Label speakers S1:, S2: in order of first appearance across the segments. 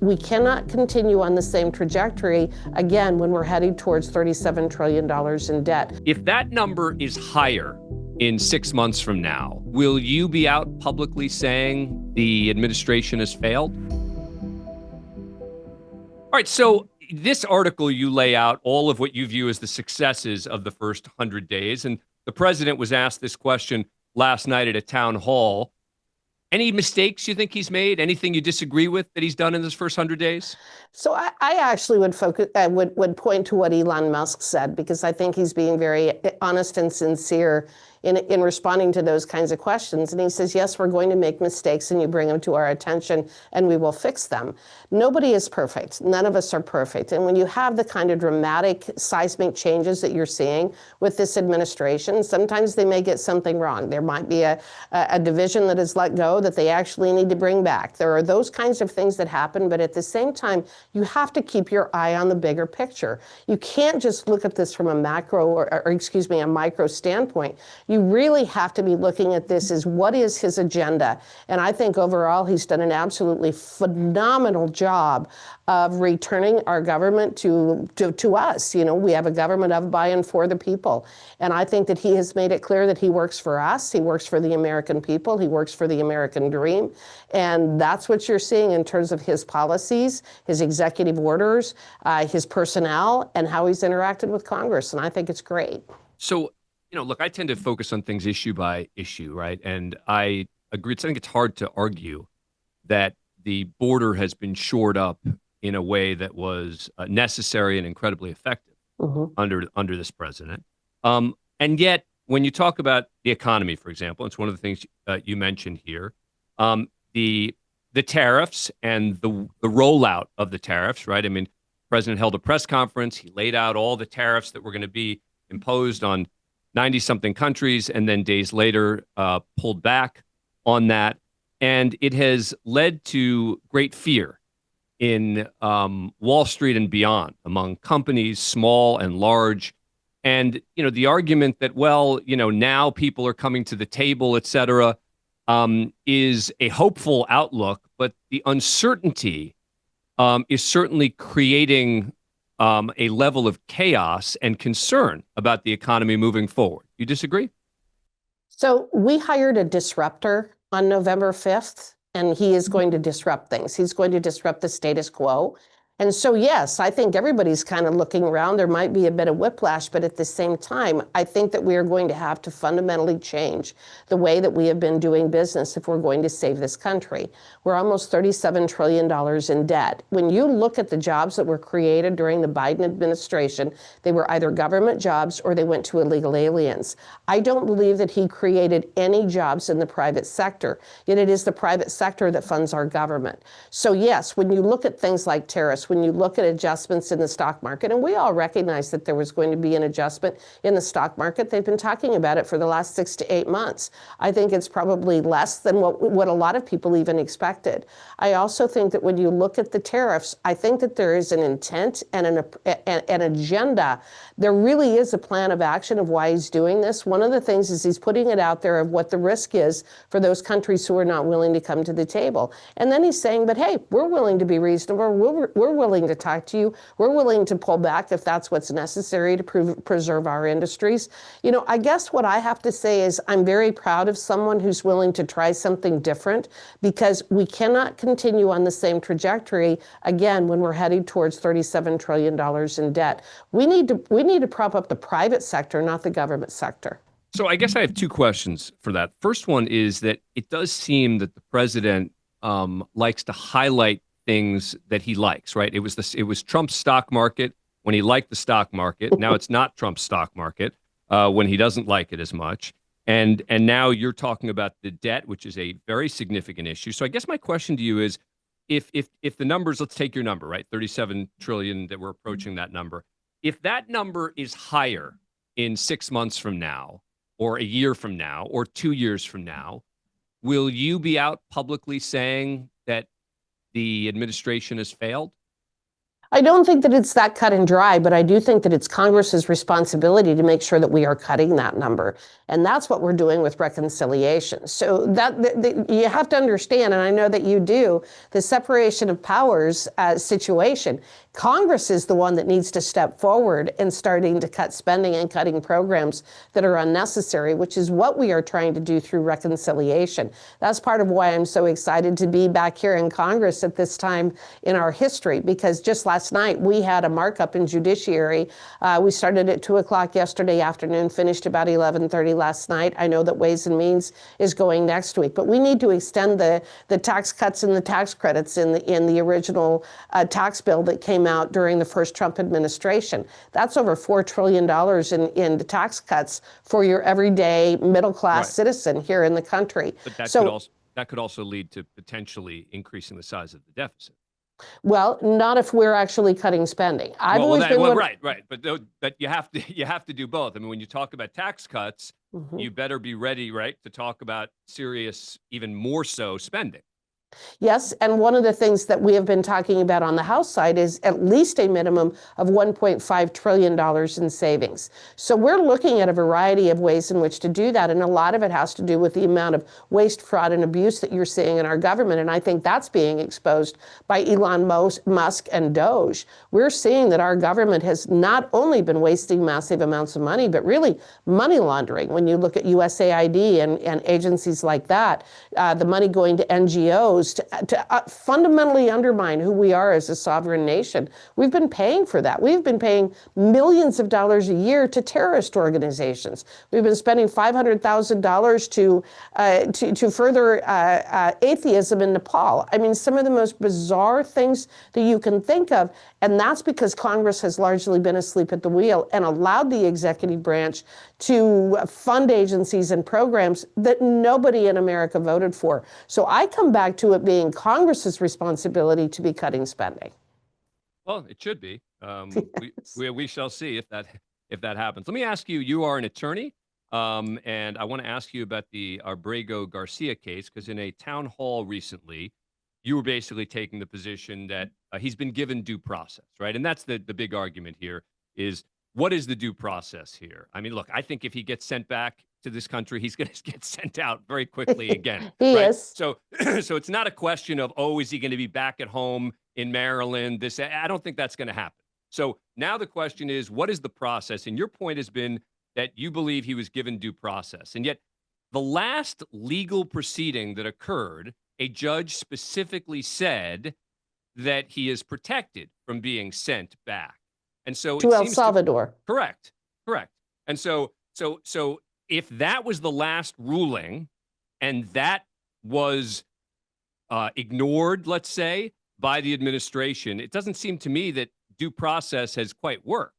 S1: we cannot continue on the same trajectory again when we're heading towards $37 trillion in debt.
S2: If that number is higher in 6 months from now, will you be out publicly saying the administration has failed? All right, so this article, you lay out all of what you view as the successes of the first 100 days. And the president was asked this question last night at a town hall. Any mistakes you think he's made? Anything you disagree with that he's done in his first 100 days?
S1: So I actually would focus, would point to what Elon Musk said, because I think he's being very honest and sincere in responding to those kinds of questions. And he says, yes, we're going to make mistakes, and you bring them to our attention and we will fix them. Nobody is perfect. None of us are perfect. And when you have the kind of dramatic seismic changes that you're seeing with this administration, sometimes they may get something wrong. There might be a division that is let go that they actually need to bring back. There are those kinds of things that happen, but at the same time, you have to keep your eye on the bigger picture. You can't just look at this from a macro or a micro standpoint. You really have to be looking at this as what is his agenda. And I think overall he's done an absolutely phenomenal job of returning our government to us. You know, we have a government of, by, and for the people. And I think that he has made it clear that he works for us. He works for the American people. He works for the American dream. And that's what you're seeing in terms of his policies, his executive orders, his personnel, and how he's interacted with Congress. And I think it's great.
S2: So, you know, look, I tend to focus on things issue by issue, right? And I agree. I think it's hard to argue that the border has been shored up in a way that was necessary and incredibly effective under this president. And yet, when you talk about the economy, for example, it's one of the things you mentioned here, the tariffs and the rollout of the tariffs, right? I mean, the president held a press conference. He laid out all the tariffs that were going to be imposed on 90-something countries, and then days later pulled back on that. And it has led to great fear in Wall Street and beyond, among companies, small and large. And, you know, the argument that, well, you know, now people are coming to the table, et cetera, is a hopeful outlook. But the uncertainty is certainly creating a level of chaos and concern about the economy moving forward. You disagree?
S1: So we hired a disruptor on November 5th, and he is going to disrupt things. He's going to disrupt the status quo. And so, yes, I think everybody's kind of looking around. There might be a bit of whiplash, but at the same time, I think that we are going to have to fundamentally change the way that we have been doing business if we're going to save this country. We're almost $37 trillion in debt. When you look at the jobs that were created during the Biden administration, they were either government jobs or they went to illegal aliens. I don't believe that he created any jobs in the private sector, yet it is the private sector that funds our government. So yes, when you look at things like tariffs, when you look at adjustments in the stock market, and we all recognize that there was going to be an adjustment in the stock market. They've been talking about it for the last 6 to 8 months. I think it's probably less than what a lot of people even expected. I also think that when you look at the tariffs, I think that there is an intent and an agenda. There really is a plan of action of why he's doing this. One of the things is he's putting it out there of what the risk is for those countries who are not willing to come to the table. And then he's saying, but hey, we're willing to be reasonable. We're willing to talk to you. We're willing to pull back if that's what's necessary to preserve our industries. You know, I guess what I have to say is I'm very proud of someone who's willing to try something different, because we cannot continue on the same trajectory again when we're heading towards $37 trillion in debt. We need to prop up the private sector, not the government sector.
S2: So I guess I have two questions for that. First one is that it does seem that the president likes to highlight things that he likes, right? It was Trump's stock market when he liked the stock market. Now it's not Trump's stock market when he doesn't like it as much. And now you're talking about the debt, which is a very significant issue. So I guess my question to you is, if the numbers, let's take your number, right? 37 trillion, that we're approaching that number. If that number is higher in 6 months from now, or a year from now, or 2 years from now, will you be out publicly saying that the administration has failed?
S1: I don't think that it's that cut and dry, but I do think that it's Congress's responsibility to make sure that we are cutting that number. And that's what we're doing with reconciliation. So that you have to understand, and I know that you do, the separation of powers situation. Congress is the one that needs to step forward and starting to cut spending and cutting programs that are unnecessary, which is what we are trying to do through reconciliation. That's part of why I'm so excited to be back here in Congress at this time in our history, because just last night we had a markup in Judiciary. We started at 2 o'clock yesterday afternoon, finished about 11:30 last night. I know that Ways and Means is going next week, but we need to extend the tax cuts and the tax credits in the original tax bill that came out during the first Trump administration. That's over $4 trillion in tax cuts for your everyday middle-class citizen here in the country.
S2: But that could also lead to potentially increasing the size of the deficit.
S1: Well, not if we're actually cutting spending. Right.
S2: But you have to do both. I mean, when you talk about tax cuts, you better be ready, right, to talk about serious, even more so, spending.
S1: Yes, and one of the things that we have been talking about on the House side is at least a minimum of $1.5 trillion in savings. So we're looking at a variety of ways in which to do that, and a lot of it has to do with the amount of waste, fraud, and abuse that you're seeing in our government, and I think that's being exposed by Elon Musk and Doge. We're seeing that our government has not only been wasting massive amounts of money, but really money laundering. When you look at USAID and agencies like that, the money going to NGOs, to fundamentally undermine who we are as a sovereign nation. We've been paying for that. We've been paying millions of dollars a year to terrorist organizations. We've been spending $500,000 to further atheism in Nepal. I mean, some of the most bizarre things that you can think of, and that's because Congress has largely been asleep at the wheel and allowed the executive branch to fund agencies and programs that nobody in America voted for. So I come back to it being Congress's responsibility to be cutting spending.
S2: Well, it should be. We shall see if that happens. Let me ask you, you are an attorney, and I want to ask you about the Abrego Garcia case, because in a town hall recently, you were basically taking the position that he's been given due process, right? And that's the big argument here is, what is the due process here? I mean, look, I think if he gets sent back to this country, he's going to get sent out very quickly again.
S1: He
S2: right?
S1: is.
S2: So it's not a question of, oh, is he going to be back at home in Maryland? I don't think that's going to happen. So now the question is, what is the process? And your point has been that you believe he was given due process. And yet the last legal proceeding that occurred, a judge specifically said that he is protected from being sent back. And so
S1: to El Salvador.
S2: Correct. And so if that was the last ruling and that was ignored, let's say, by the administration, it doesn't seem to me that due process has quite worked.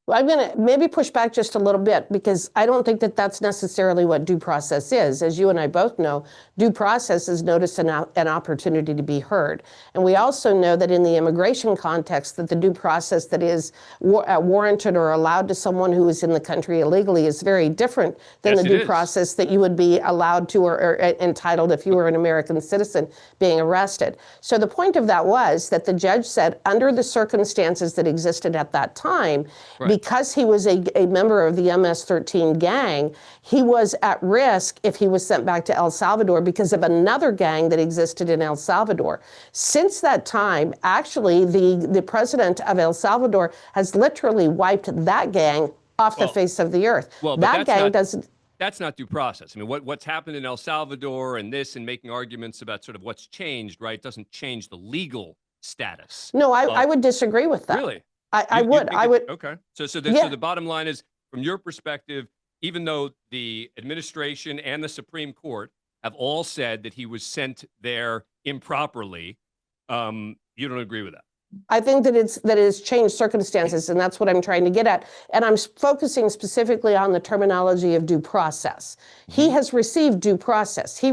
S1: Well, I'm going to maybe push back just a little bit, because I don't think that that's necessarily what due process is. As you and I both know, due process is notice and an opportunity to be heard. And we also know that in the immigration context, that the due process that is warranted or allowed to someone who is in the country illegally is very different than the due process that you would be allowed to or entitled if you were an American citizen being arrested. So the point of that was that the judge said, under the circumstances that existed at that time, because he was a member of the MS-13 gang, he was at risk if he was sent back to El Salvador because of another gang that existed in El Salvador. Since that time, actually, the president of El Salvador has literally wiped that gang off the face of the earth.
S2: Well,
S1: that gang doesn't.
S2: That's not due process. I mean, what's happened in El Salvador and making arguments about sort of what's changed, right, doesn't change the legal status.
S1: No, I would disagree with that.
S2: Really?
S1: I would.
S2: Okay. So the bottom line is, from your perspective, even though the administration and the Supreme Court have all said that he was sent there improperly, you don't agree with that?
S1: I think that it's changed circumstances, and that's what I'm trying to get at. And I'm focusing specifically on the terminology of due process. He has received due process. He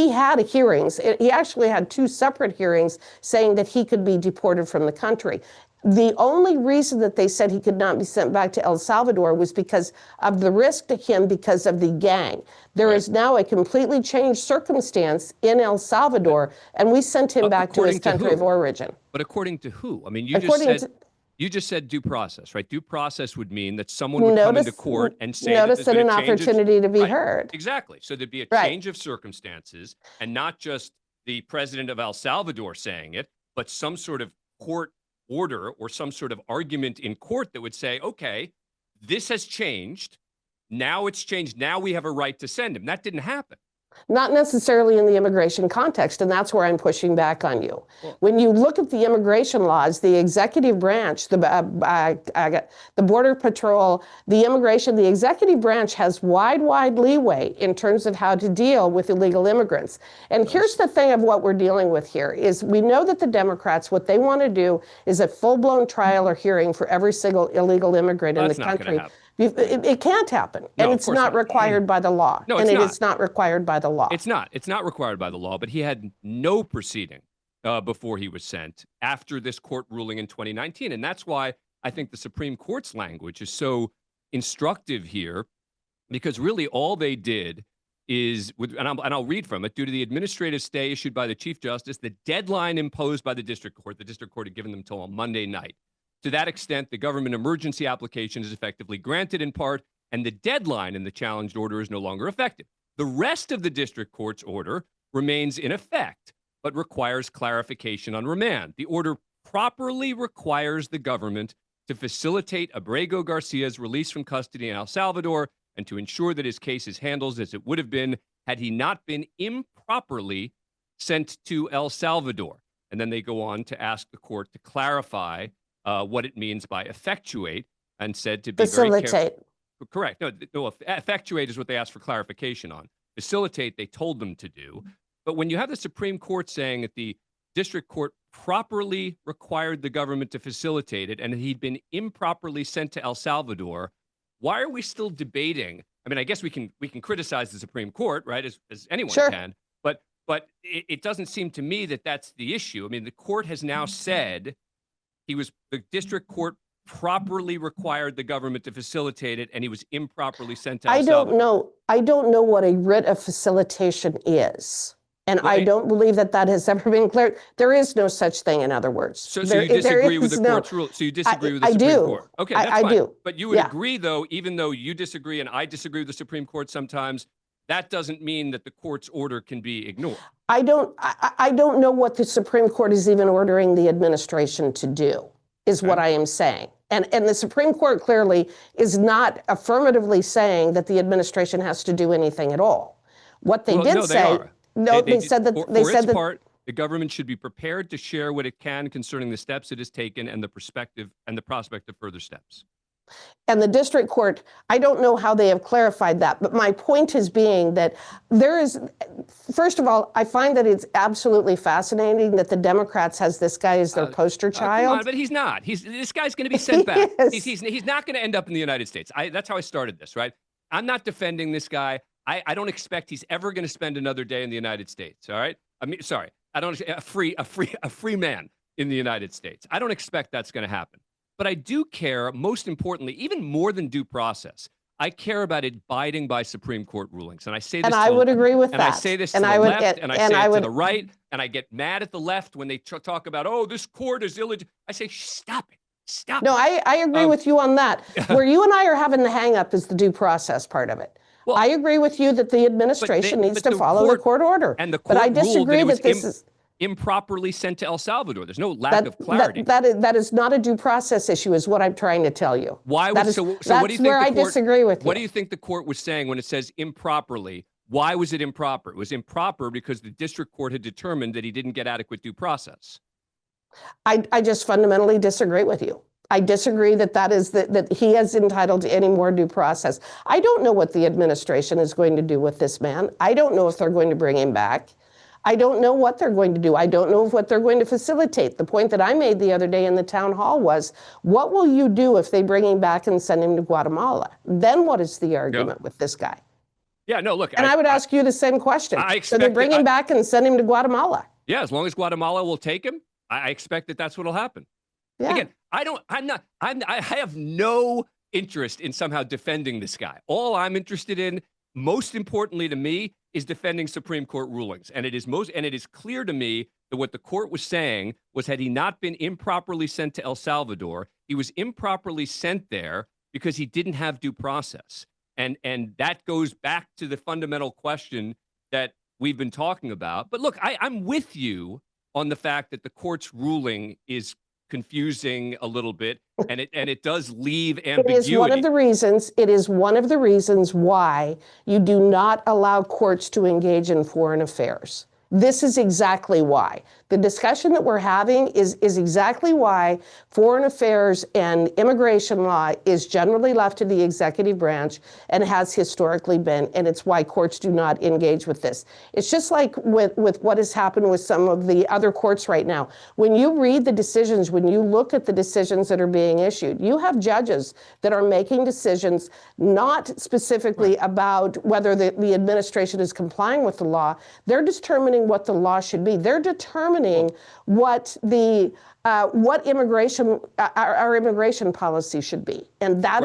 S1: had hearings. He actually had two separate hearings saying that he could be deported from the country. The only reason that they said he could not be sent back to El Salvador was because of the risk to him because of the gang. There is now a completely changed circumstance in El Salvador, and we sent him back to his country of origin.
S2: But according to who? I mean, you just said due process, right? Due process would mean that someone would come into court and say
S1: that an opportunity to be heard.
S2: Exactly. So there'd be a change of circumstances, and not just the president of El Salvador saying it, but some sort of court order or some sort of argument in court that would say, okay, this has changed. Now it's changed. Now we have a right to send him. That didn't happen.
S1: Not necessarily in the immigration context, and that's where I'm pushing back on you. When you look at the immigration laws, the executive branch, the Border Patrol, the immigration, the executive branch has wide leeway in terms of how to deal with illegal immigrants. And here's the thing of what we're dealing with here is we know that the Democrats, what they want to do is a full-blown trial or hearing for every single illegal immigrant in the country. It can't happen, and it's not required by the law. No, it's not. It is not required by the law.
S2: It's not. It's not required by the law, but he had no proceeding before he was sent after this court ruling in 2019. And that's why I think the Supreme Court's language is so instructive here, because really all they did is, and I'll read from it, due to the administrative stay issued by the Chief Justice, the deadline imposed by the district court had given them till Monday night. To that extent, the government emergency application is effectively granted in part, and the deadline in the challenged order is no longer effective. The rest of the district court's order remains in effect, but requires clarification on remand. The order properly requires the government to facilitate Abrego Garcia's release from custody in El Salvador and to ensure that his case is handled as it would have been had he not been improperly sent to El Salvador. And then they go on to ask the court to clarify what it means by effectuate, and said to be
S1: facilitate.
S2: Very careful. Correct. No, effectuate is what they asked for clarification on. Facilitate, they told them to do. But when you have the Supreme Court saying that the district court properly required the government to facilitate it and he'd been improperly sent to El Salvador, why are we still debating? I mean, I guess we can criticize the Supreme Court, right, as anyone can, but it doesn't seem to me that that's the issue. I mean, the court has now said the district court properly required the government to facilitate it, and he was improperly sent to El Salvador.
S1: I don't know what a writ of facilitation is. And I don't believe that has ever been cleared. There is no such thing, in other words.
S2: So you disagree with the court's rule? So you disagree with the Supreme Court? Okay, that's fine. I do. But you would agree, though, even though you disagree and I disagree with the Supreme Court sometimes, that doesn't mean that the court's order can be ignored.
S1: I don't know what the Supreme Court is even ordering the administration to do, is what I am saying. And the Supreme Court clearly is not affirmatively saying that the administration has to do anything at all. What they did say, they said that
S2: the government should be prepared to share what it can concerning the steps it has taken and the perspective and the prospect of further steps.
S1: And the district court, I don't know how they have clarified that, but my point is being that there is, first of all, I find that it's absolutely fascinating that the Democrats has this guy as their poster child.
S2: Come on, but he's not. This guy's going to be sent back. He's not going to end up in the United States. That's how I started this, right? I'm not defending this guy. I don't expect he's ever going to spend another day in the United States. All right. I mean, sorry, I don't a free man in the United States. I don't expect that's going to happen. But I do care, most importantly, even more than due process, I care about it abiding by Supreme Court rulings. And I say this
S1: and I would agree with
S2: and
S1: that.
S2: I say this to the left, and I say it to the right, and I get mad at the left when they talk about, oh, this court is illegitimate. I say, stop it. Stop it.
S1: No, I agree with you on that. Where you and I are having the hang up is the due process part of it. Well, I agree with you that the administration needs to follow the court order.
S2: And the court
S1: but I disagree
S2: that
S1: this is
S2: improperly sent to El Salvador. There's no lack of clarity.
S1: That is not a due process issue, is what I'm trying to tell you.
S2: Why?
S1: So
S2: what do you think
S1: where I disagree with you.
S2: What do you think the court was saying when it says improperly? Why was it improper? It was improper because the district court had determined that he didn't get adequate due process.
S1: I just fundamentally disagree with you. I disagree that he is entitled to any more due process. I don't know what the administration is going to do with this man. I don't know if they're going to bring him back. I don't know what they're going to do. I don't know what they're going to facilitate. The point that I made the other day in the town hall was, what will you do if they bring him back and send him to Guatemala? Then what is the argument with this guy?
S2: Yeah, no, look.
S1: And I would ask you the same question. So they bring him back and send him to Guatemala.
S2: Yeah, as long as Guatemala will take him, I expect that that's what will happen.
S1: Yeah.
S2: Again, I have no interest in somehow defending this guy. All I'm interested in, most importantly to me, is defending Supreme Court rulings. And it is clear to me that what the court was saying was, had he not been improperly sent to El Salvador, he was improperly sent there because he didn't have due process. And that goes back to the fundamental question that we've been talking about. But look, I'm with you on the fact that the court's ruling is confusing a little bit, and it does leave ambiguity.
S1: It is one of the reasons why you do not allow courts to engage in foreign affairs. This is exactly why. The discussion that we're having is exactly why foreign affairs and immigration law is generally left to the executive branch and has historically been, and it's why courts do not engage with this. It's just like with what has happened with some of the other courts right now. When you read the decisions, when you look at the decisions that are being issued, you have judges that are making decisions not specifically about whether the administration is complying with the law. They're determining what the law should be. They're determining what our immigration policy should be, and that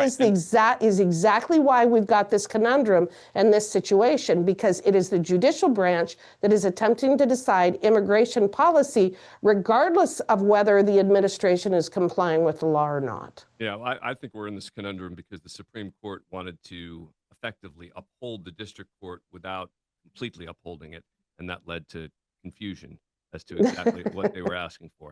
S1: is exactly why we've got this conundrum and this situation, because it is the judicial branch that is attempting to decide immigration policy, regardless of whether the administration is complying with the law or not.
S2: Yeah, I think we're in this conundrum because the Supreme Court wanted to effectively uphold the district court without completely upholding it, and that led to confusion as to exactly what they were asking for.